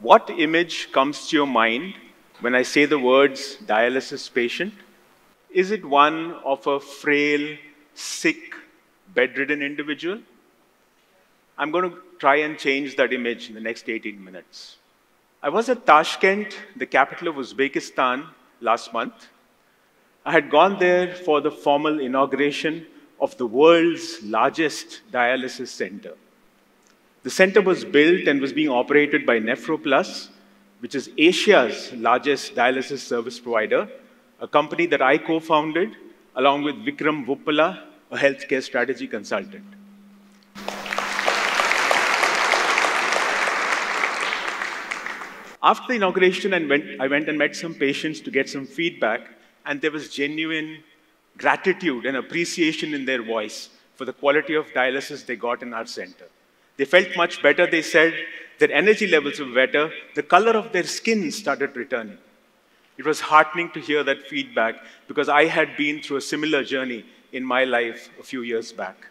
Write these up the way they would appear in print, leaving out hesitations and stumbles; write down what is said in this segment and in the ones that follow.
What image comes to your mind when I say the words dialysis patient? Is it one of a frail, sick, bedridden individual? I'm going to try and change that image in the next 18 minutes. I was at Tashkent, the capital of Uzbekistan, last month. I had gone there for the formal inauguration of the world's largest dialysis center. The center was built and was being operated by NephroPlus, which is Asia's largest dialysis service provider, a company that I co-founded along with Vikram Vuppala, a healthcare strategy consultant. After the inauguration, I went and met some patients to get some feedback, and there was genuine gratitude and appreciation in their voice for the quality of dialysis they got in our center. They felt much better, they said. Their energy levels were better. The color of their skin started returning. It was heartening to hear that feedback because I had been through a similar journey in my life a few years back.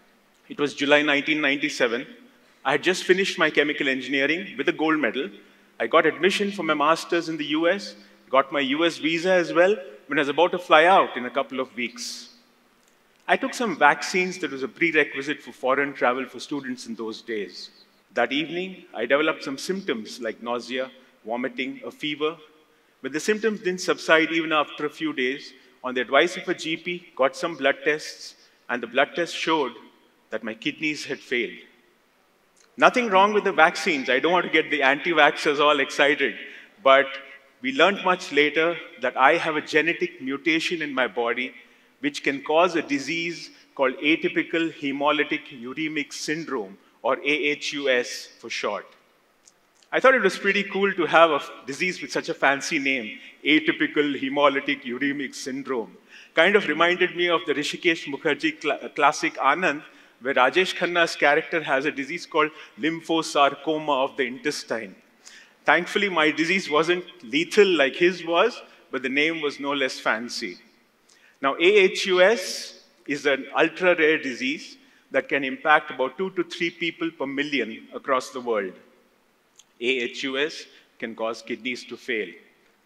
It was July 1997. I had just finished my chemical engineering with a gold medal. I got admission for my master's in the US, got my US visa as well when I was about to fly out in a couple of weeks. I took some vaccines that was a prerequisite for foreign travel for students in those days. That evening, I developed some symptoms like nausea, vomiting, a fever. But the symptoms didn't subside even after a few days. On the advice of a GP, got some blood tests, and the blood tests showed that my kidneys had failed. Nothing wrong with the vaccines. I don't want to get the anti-vaxxers all excited, but we learned much later that I have a genetic mutation in my body which can cause a disease called atypical hemolytic uremic syndrome, or AHUS for short. I thought it was pretty cool to have a disease with such a fancy name, atypical hemolytic uremic syndrome. Kind of reminded me of the Rishikesh Mukherjee classic Anand, where Rajesh Khanna's character has a disease called lymphosarcoma of the intestine. Thankfully, my disease wasn't lethal like his was, but the name was no less fancy. Now, AHUS is an ultra-rare disease that can impact about 2 to 3 people per million across the world. AHUS can cause kidneys to fail.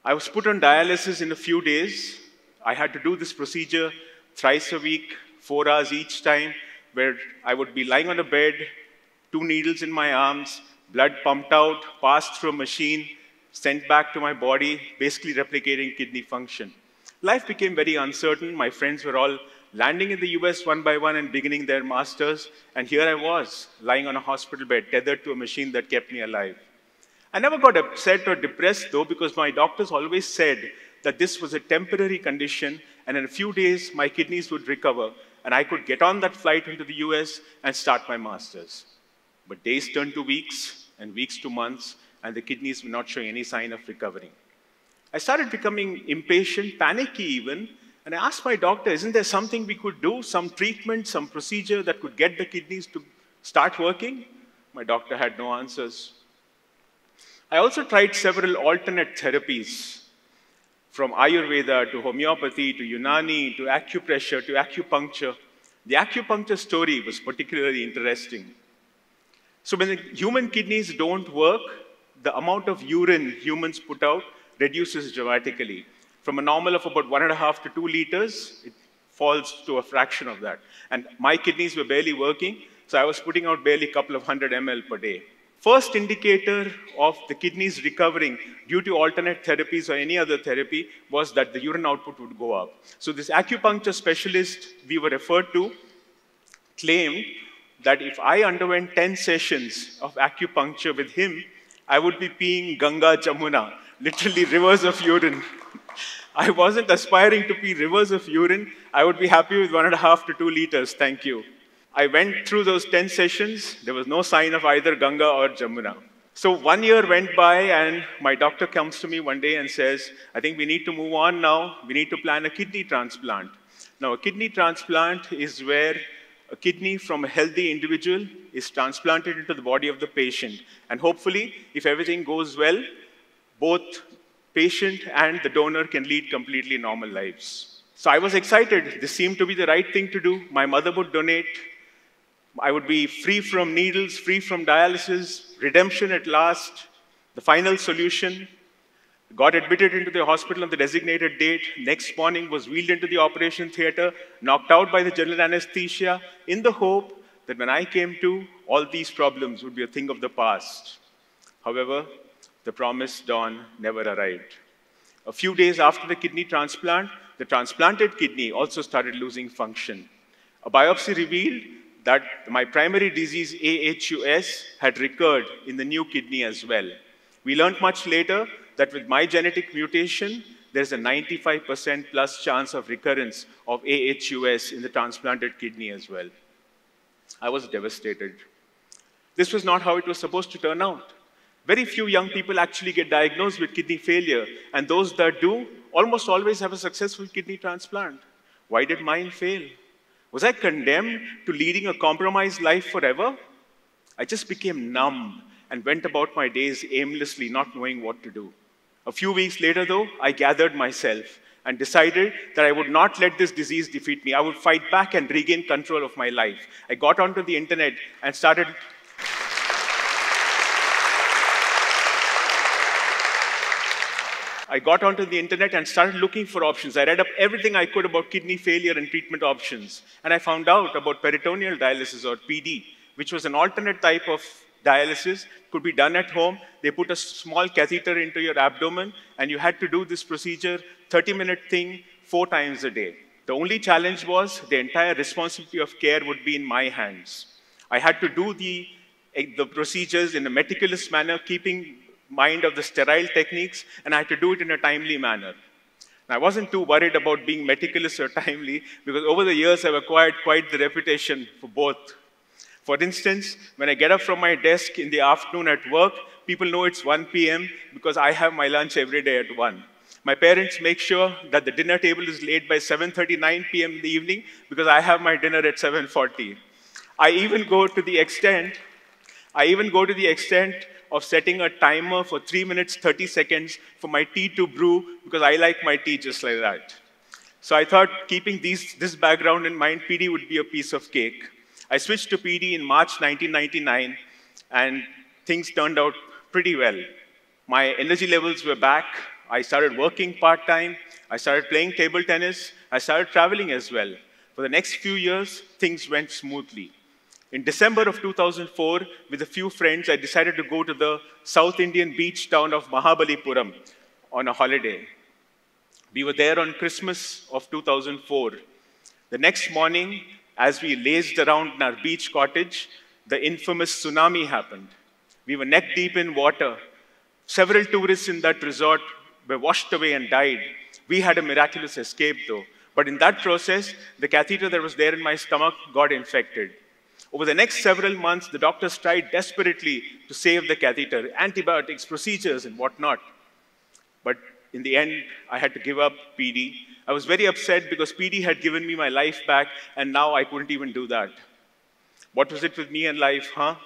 I was put on dialysis in a few days. I had to do this procedure thrice a week, 4 hours each time, where I would be lying on a bed, 2 needles in my arms, blood pumped out, passed through a machine, sent back to my body, basically replicating kidney function. Life became very uncertain. My friends were all landing in the US one by one and beginning their masters, and here I was, lying on a hospital bed, tethered to a machine that kept me alive. I never got upset or depressed, though, because my doctors always said that this was a temporary condition, and in a few days, my kidneys would recover, and I could get on that flight into the US and start my masters. But days turned to weeks, and weeks to months, and the kidneys were not showing any sign of recovering. I started becoming impatient, panicky even, and I asked my doctor, isn't there something we could do, some treatment, some procedure that could get the kidneys to start working? My doctor had no answers. I also tried several alternate therapies, from Ayurveda to homeopathy to Unani to acupressure to acupuncture. The acupuncture story was particularly interesting. So when the human kidneys don't work, the amount of urine humans put out reduces dramatically. From a normal of about 1.5 to 2 liters, it falls to a fraction of that. And my kidneys were barely working, so I was putting out barely a couple of 100 ml per day. First indicator of the kidneys recovering due to alternate therapies or any other therapy was that the urine output would go up. So this acupuncture specialist we were referred to claimed that if I underwent 10 sessions of acupuncture with him, I would be peeing Ganga Jamuna, literally rivers of urine. I wasn't aspiring to pee rivers of urine. I would be happy with 1.5 to 2 liters, thank you. I went through those 10 sessions. There was no sign of either Ganga or Jamuna. So 1 year went by, and my doctor comes to me one day and says, I think we need to move on now. We need to plan a kidney transplant. Now, a kidney transplant is where a kidney from a healthy individual is transplanted into the body of the patient. And hopefully, if everything goes well, both patient and the donor can lead completely normal lives. So I was excited. This seemed to be the right thing to do. My mother would donate. I would be free from needles, free from dialysis, redemption at last. The final solution: got admitted into the hospital on the designated date. Next morning was wheeled into the operation theater, knocked out by the general anesthesia, in the hope that when I came to, all these problems would be a thing of the past. However, the promised dawn never arrived. A few days after the kidney transplant, the transplanted kidney also started losing function. A biopsy revealed that my primary disease, AHUS, had recurred in the new kidney as well. We learned much later that with my genetic mutation, there's a 95% plus chance of recurrence of AHUS in the transplanted kidney as well. I was devastated. This was not how it was supposed to turn out. Very few young people actually get diagnosed with kidney failure, and those that do almost always have a successful kidney transplant. Why did mine fail? Was I condemned to leading a compromised life forever? I just became numb and went about my days aimlessly, not knowing what to do. A few weeks later, though, I gathered myself and decided that I would not let this disease defeat me. I would fight back and regain control of my life. I got onto the internet and started looking for options. I read up everything I could about kidney failure and treatment options. And I found out about peritoneal dialysis, or PD, which was an alternate type of dialysis, could be done at home. They put a small catheter into your abdomen, and you had to do this procedure, 30-minute thing, 4 times a day. The only challenge was the entire responsibility of care would be in my hands. I had to do the procedures in a meticulous manner, keeping mind of the sterile techniques, and I had to do it in a timely manner. I wasn't too worried about being meticulous or timely, because over the years I've acquired quite the reputation for both. For instance, when I get up from my desk in the afternoon at work, people know it's 1 p.m. because I have my lunch every day at 1. My parents make sure that the dinner table is laid by 7:39 p.m. in the evening because I have my dinner at 7:40. I even go to the extent of setting a timer for 3 minutes, 30 seconds for my tea to brew because I like my tea just like that. So I thought keeping this background in mind, PD would be a piece of cake. I switched to PD in March 1999, and things turned out pretty well. My energy levels were back. I started working part-time. I started playing table tennis. I started traveling as well. For the next few years, things went smoothly. In December of 2004, with a few friends, I decided to go to the South Indian beach town of Mahabalipuram on a holiday. We were there on Christmas of 2004. The next morning, as we lazed around in our beach cottage, the infamous tsunami happened. We were neck deep in water. Several tourists in that resort were washed away and died. We had a miraculous escape, though. But in that process, the catheter that was there in my stomach got infected. Over the next several months, the doctors tried desperately to save the catheter, antibiotics, procedures, and whatnot. But in the end, I had to give up PD. I was very upset because PD had given me my life back, and now I couldn't even do that. What was it with me and life, huh?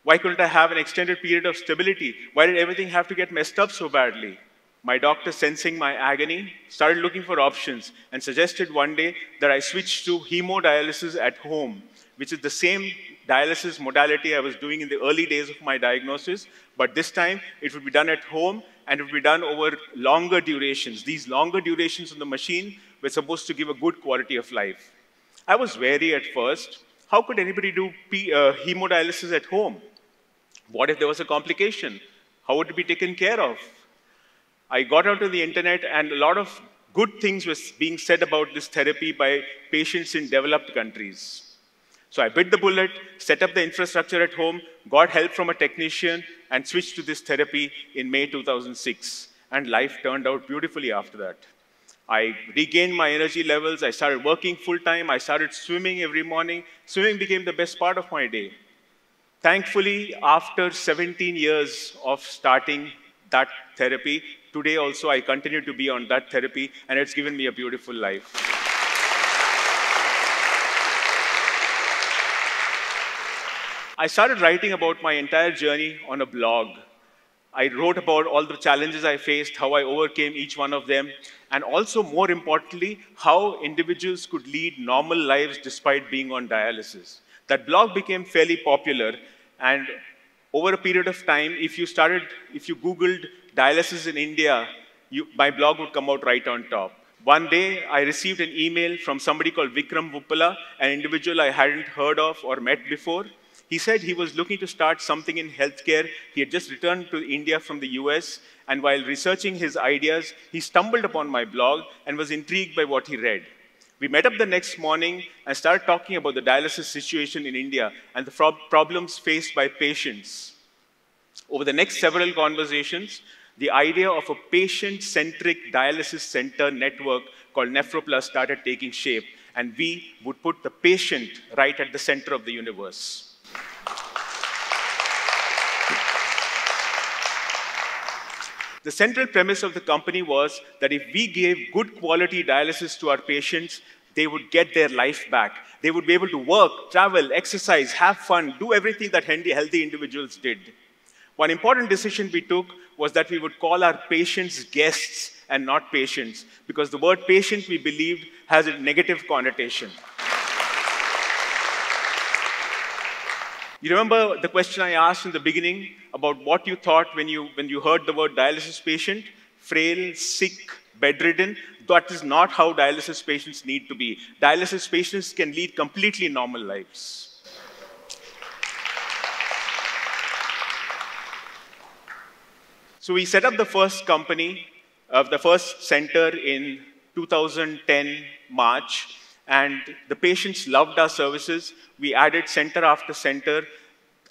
Why couldn't I have an extended period of stability? Why did everything have to get messed up so badly? My doctor, sensing my agony, started looking for options and suggested one day that I switch to hemodialysis at home, which is the same dialysis modality I was doing in the early days of my diagnosis, but this time it would be done at home and it would be done over longer durations. These longer durations on the machine were supposed to give a good quality of life. I was wary at first. How could anybody do hemodialysis at home? What if there was a complication? How would it be taken care of? I got onto the internet, and a lot of good things was being said about this therapy by patients in developed countries. So I bit the bullet, set up the infrastructure at home, got help from a technician, and switched to this therapy in May 2006. And life turned out beautifully after that. I regained my energy levels. I started working full-time. I started swimming every morning. Swimming became the best part of my day. Thankfully, after 17 years of starting that therapy, today also I continue to be on that therapy, and it's given me a beautiful life. I started writing about my entire journey on a blog. I wrote about all the challenges I faced, how I overcame each one of them, and also, more importantly, how individuals could lead normal lives despite being on dialysis. That blog became fairly popular, and Over a period of time, if you Googled dialysis in India, my blog would come out right on top. One day, I received an email from somebody called Vikram Vuppala, an individual I hadn't heard of or met before. He said he was looking to start something in healthcare. He had just returned to India from the US, and while researching his ideas, he stumbled upon my blog and was intrigued by what he read. We met up the next morning and started talking about the dialysis situation in India and the problems faced by patients. Over the next several conversations, the idea of a patient-centric dialysis center network called NephroPlus started taking shape, and we would put the patient right at the center of the universe. The central premise of the company was that if we gave good quality dialysis to our patients, they would get their life back. They would be able to work, travel, exercise, have fun, do everything that healthy individuals did. One important decision we took was that we would call our patients guests and not patients, because the word patient, we believed, has a negative connotation. You remember the question I asked in the beginning about what you thought when you heard the word dialysis patient? Frail, sick, bedridden. That is not how dialysis patients need to be. Dialysis patients can lead completely normal lives. So we set up the first company, the first center in 2010 March. And the patients loved our services. We added center after center.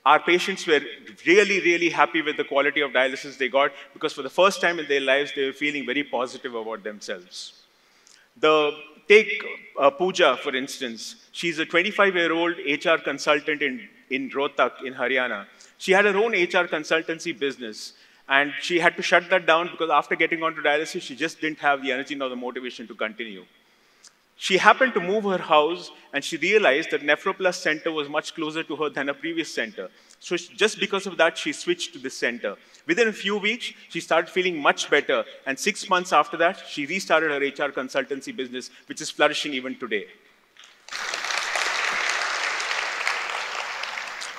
Our patients were really, really happy with the quality of dialysis they got, because for the first time in their lives, they were feeling very positive about themselves. Take Pooja, for instance. She's a 25-year-old HR consultant in Rohtak, in Haryana. She had her own HR consultancy business, and she had to shut that down because after getting onto dialysis, she just didn't have the energy nor the motivation to continue. She happened to move her house, and she realized that NephroPlus center was much closer to her than her previous center. So just because of that, she switched to this center. Within a few weeks, she started feeling much better, and 6 months after that, she restarted her HR consultancy business, which is flourishing even today.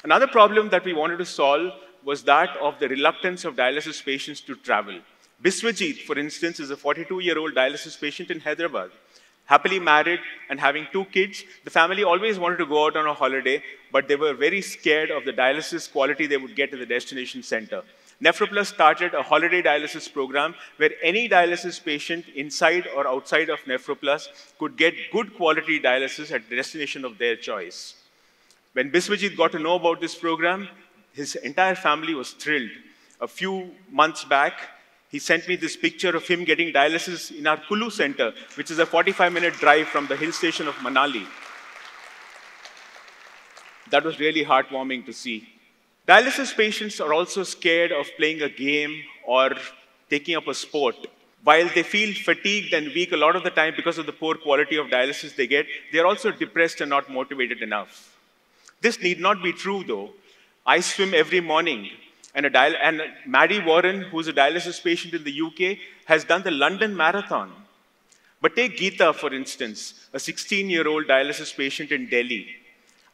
Another problem that we wanted to solve was that of the reluctance of dialysis patients to travel. Biswajit, for instance, is a 42-year-old dialysis patient in Hyderabad. Happily married and having 2 kids, the family always wanted to go out on a holiday, but they were very scared of the dialysis quality they would get at the destination center. NephroPlus started a holiday dialysis program where any dialysis patient inside or outside of NephroPlus could get good quality dialysis at the destination of their choice. When Biswajit got to know about this program, his entire family was thrilled. A few months back, he sent me this picture of him getting dialysis in our Kulu center, which is a 45-minute drive from the hill station of Manali. That was really heartwarming to see. Dialysis patients are also scared of playing a game or taking up a sport. While they feel fatigued and weak a lot of the time because of the poor quality of dialysis they get, they're also depressed and not motivated enough. This need not be true, though. I swim every morning. And Maddie Warren, who's a dialysis patient in the UK, has done the London Marathon. But take Geeta, for instance, a 16-year-old dialysis patient in Delhi.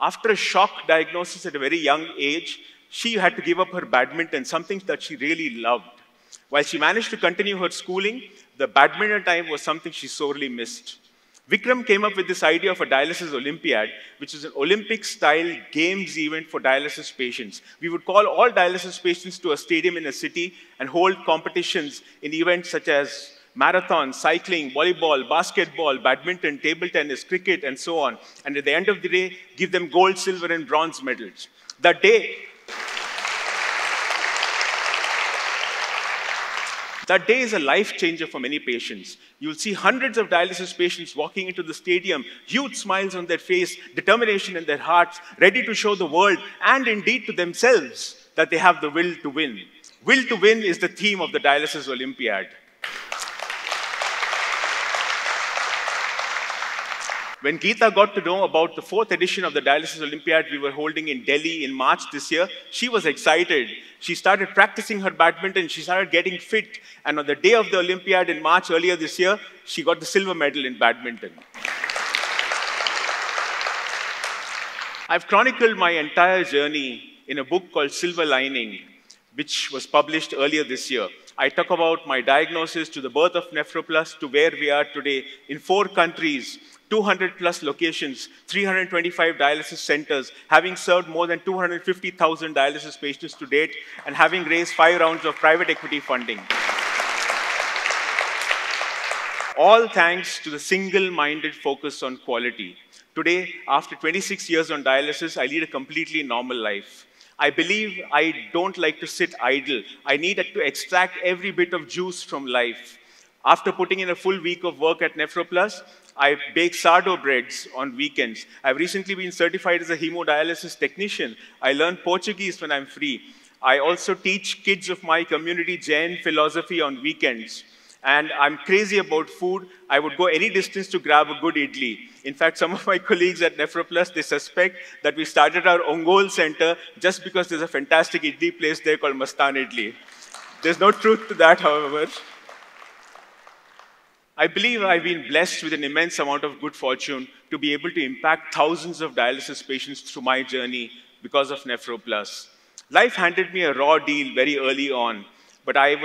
After a shock diagnosis at a very young age, she had to give up her badminton, something that she really loved. While she managed to continue her schooling, the badminton time was something she sorely missed. Vikram came up with this idea of a dialysis Olympiad, which is an Olympic-style games event for dialysis patients. We would call all dialysis patients to a stadium in a city and hold competitions in events such as marathon, cycling, volleyball, basketball, badminton, table tennis, cricket, and so on. And at the end of the day, give them gold, silver, and bronze medals. That day is a life changer for many patients. You'll see hundreds of dialysis patients walking into the stadium, huge smiles on their face, determination in their hearts, ready to show the world and indeed to themselves that they have the will to win. Will to win is the theme of the Dialysis Olympiad. When Geeta got to know about the 4th edition of the Dialysis Olympiad we were holding in Delhi in March this year, she was excited. She started practicing her badminton, she started getting fit, and on the day of the Olympiad in March earlier this year, she got the silver medal in badminton. I've chronicled my entire journey in a book called Silver Lining, which was published earlier this year. I talk about my diagnosis to the birth of NephroPlus to where we are today in 4 countries, 200+ locations, 325 dialysis centers, having served more than 250,000 dialysis patients to date, and having raised 5 rounds of private equity funding. All thanks to the single-minded focus on quality. Today, after 26 years on dialysis, I lead a completely normal life. I believe I don't like to sit idle. I need to extract every bit of juice from life. After putting in a full week of work at NephroPlus, I bake sourdough breads on weekends. I've recently been certified as a hemodialysis technician. I learn Portuguese when I'm free. I also teach kids of my community Jain philosophy on weekends. And I'm crazy about food. I would go any distance to grab a good idli. In fact, some of my colleagues at NephroPlus, they suspect that we started our Ongole Center just because there's a fantastic idli place there called Mastan Idli. There's no truth to that, however. I believe I've been blessed with an immense amount of good fortune to be able to impact thousands of dialysis patients through my journey because of NephroPlus. Life handed me a raw deal very early on, but I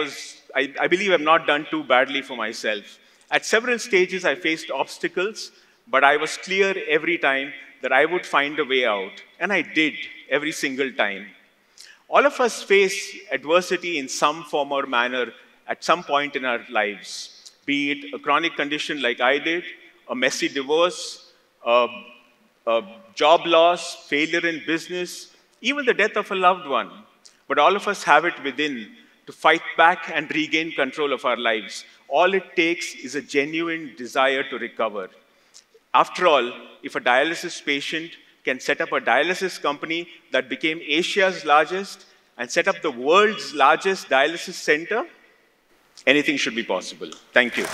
believe I've not done too badly for myself. At several stages, I faced obstacles, but I was clear every time that I would find a way out, and I did every single time. All of us face adversity in some form or manner at some point in our lives, be it a chronic condition like I did, a messy divorce, a job loss, failure in business, even the death of a loved one. But all of us have it within to fight back and regain control of our lives. All it takes is a genuine desire to recover. After all, if a dialysis patient can set up a dialysis company that became Asia's largest and set up the world's largest dialysis center, anything should be possible. Thank you.